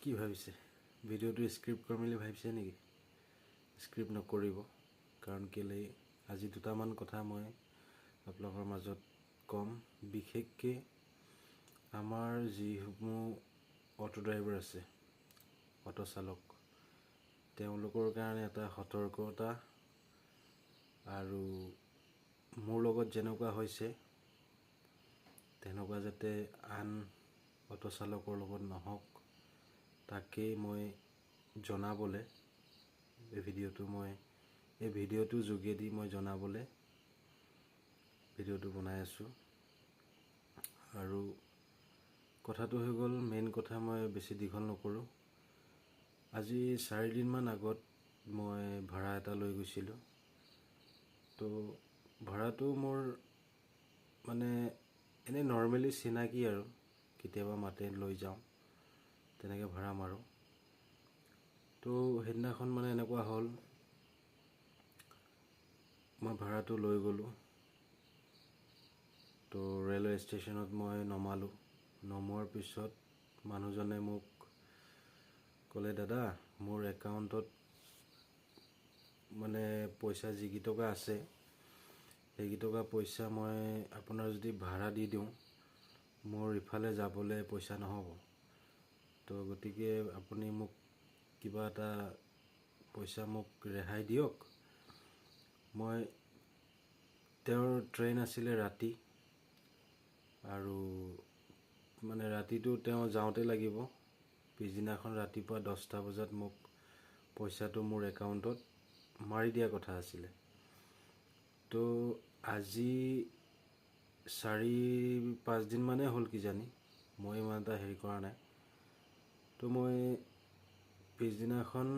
কি ভাবিছে ভিডিওটো স্ক্ৰিপ্ট কৰিম বুলি ভাবিছে নেকি? স্ক্ৰিপ্ট নকৰিব, কাৰণ কেলৈ আজি দুটামান কথা মই আপোনালোকৰ মাজত ক'ম। বিশেষকৈ আমাৰ যিসমূহ অটো ড্ৰাইভাৰ আছে, অটো চালক, তেওঁলোকৰ কাৰণে এটা সতৰ্কতা, আৰু মোৰ লগত যেনেকুৱা হৈছে তেনেকুৱা যাতে আন অটো চালকৰ লগত নহওক, তাকেই মই জনাবলৈ এই ভিডিঅ'টোৰ যোগেদি মই জনাবলৈ ভিডিঅ'টো বনাই আছোঁ। আৰু কথাটো হৈ গ'ল, মেইন কথা মই বেছি দীঘল নকৰোঁ। আজি 4 দিনমান আগত মই ভাড়া এটা লৈ গৈছিলোঁ। তো ভাড়াটো মোৰ মানে এনেই নৰ্মেলি চিনাকি, আৰু কেতিয়াবা মাতে লৈ যাওঁ, তেনেকৈ ভাড়া মাৰোঁ। তো সেইদিনাখন মানে এনেকুৱা হ'ল, মই ভাড়াটো লৈ গ'লোঁ। তো ৰেলৱে ষ্টেচনত মই নমালোঁ। নমোৱাৰ পিছত মানুহজনে মোক ক'লে, দাদা, মোৰ একাউণ্টত মানে পইচা যিকেইটকা আছে, সেইকেইটকা পইচা মই আপোনাৰ যদি ভাড়া দি দিওঁ, মোৰ ইফালে যাবলৈ পইচা নহ'ব। তো গতিকে আপুনি মোক কিবা এটা পইচা মোক ৰেহাই দিয়ক। তেওঁৰ ট্ৰেইন আছিলে ৰাতি, আৰু মানে ৰাতিটো তেওঁ যাওঁতে লাগিব। পিছদিনাখন ৰাতিপুৱা 10টা বজাত মোক পইচাটো মোৰ একাউণ্টত মাৰি দিয়া কথা আছিলে। তো আজি 4-5 দিনমানেই হ'ল কিজানি, মই ইমান এটা হেৰি কৰা নাই। তো মই পিছদিনাখন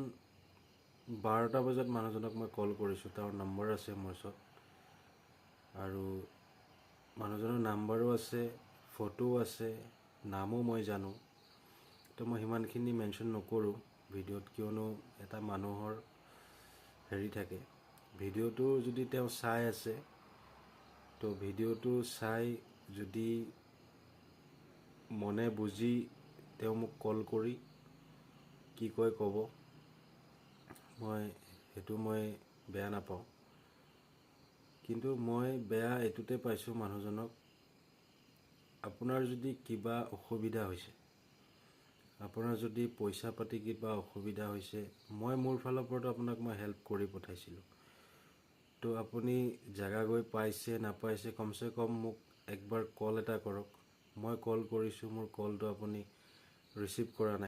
12টা বজাত মানুহজনক মই কল কৰিছোঁ। তেওঁৰ নম্বৰ আছে মোৰ ওচৰত, আৰু মানুহজনৰ নাম্বাৰো আছে, ফটোও আছে, নামো মই জানো। তো মই সিমানখিনি মেনশ্যন নকৰোঁ ভিডিঅ'ত, কিয়নো এটা মানুহৰ হেৰি থাকে। ভিডিঅ'টো যদি তেওঁ চাই আছে, তো ভিডিঅ'টো চাই যদি মনে বুজি তেওঁ মোক কল কৰি কি কয় ক'ব, সেইটো মই বেয়া নাপাওঁ। কিন্তু মই বেয়া এইটোতে পাইছোঁ মানুহজনক, আপোনাৰ যদি কিবা অসুবিধা হৈছে, আপোনাৰ যদি পইচা পাতি কিবা অসুবিধা হৈছে, মই মোৰ ফালৰ পৰাতো আপোনাক মই হেল্প কৰি পঠাইছিলোঁ। তো আপুনি জেগা গৈ পাইছে নাপাইছে, কমচে কম মোক একবাৰ কল এটা কৰক। মই কল কৰিছোঁ, মোৰ কলটো আপুনি ৰিচিভ কৰা নাই।